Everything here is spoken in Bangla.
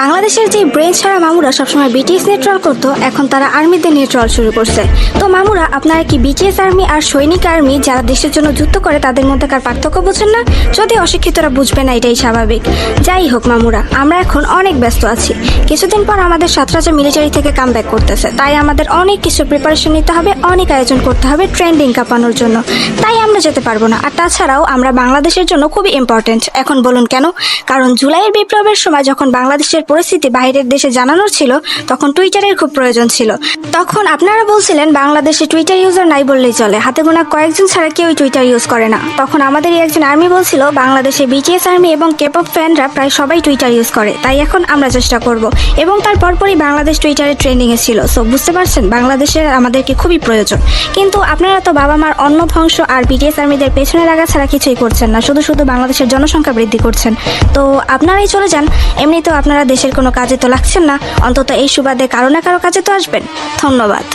বাংলাদেশের যে ব্রেন ছাড়া মামুরা সবসময় বিটিএস নিয়ে ট্রল করতো, এখন তারা আর্মিদের নিয়ে ট্রল শুরু করছে। তো মামুরা, আপনারা কি বিটিএস আর্মি আর সৈনিক আর্মি যারা দেশের জন্য যুদ্ধ করে তাদের মধ্যেকার পার্থক্য বুঝেন না? যদি অশিক্ষিতরা বুঝবে না, এটাই স্বাভাবিক। যাই হোক মামুরা, আমরা এখন অনেক ব্যস্ত আছি। কিছুদিন পর আমাদের 7 রাজা মিলিটারি থেকে কামব্যাক করতেছে, তাই আমাদের অনেক কিছু প্রিপারেশন নিতে হবে, অনেক আয়োজন করতে হবে ট্রেন্ডিং কাঁপানোর জন্য। তাই আমরা যেতে পারবো না। আর তাছাড়াও আমরা বাংলাদেশের জন্য খুবই ইম্পর্টেন্ট। এখন বলুন কেন? কারণ জুলাইয়ের বিপ্লবের সময় যখন বাংলাদেশের পরিস্থিতি বাইরের দেশে জানানোর ছিল, তখন টুইটারের খুব প্রয়োজন ছিল। তখন আপনারা বলছিলেন বাংলাদেশে টুইটার ইউজার নাই বললেই চলে, হাতে গোনা কয়েকজন ছাড়া কেউই টুইটার ইউজ করে না। তখন আমাদেরই একজন আর্মি বলছিল বাংলাদেশে বিটিএস আর্মি এবং কেপপ ফ্যানরা প্রায় সবাই টুইটার ইউজ করে, তাই এখন আমরা চেষ্টা করব। এবং তার পরপরই বাংলাদেশ টুইটারে ট্রেন্ডিংয়ে ছিল। সো বুঝতে পারছেন বাংলাদেশের আমাদেরকে খুবই প্রয়োজন। কিন্তু আপনারা তো বাবা মার অন্ন ধ্বংস আর বিটিএস আর্মিদের পেছনে লাগা ছাড়া কিছুই করছেন না, শুধু শুধু বাংলাদেশের জনসংখ্যা বৃদ্ধি করছেন। তো আপনারাই চলে যান। এমনিতেও আপনারা দেশের কোনো কাজে তো লাগছেন না, অন্তত এই সুবাদে কারো না কারো কাজে তো আসবেন। ধন্যবাদ।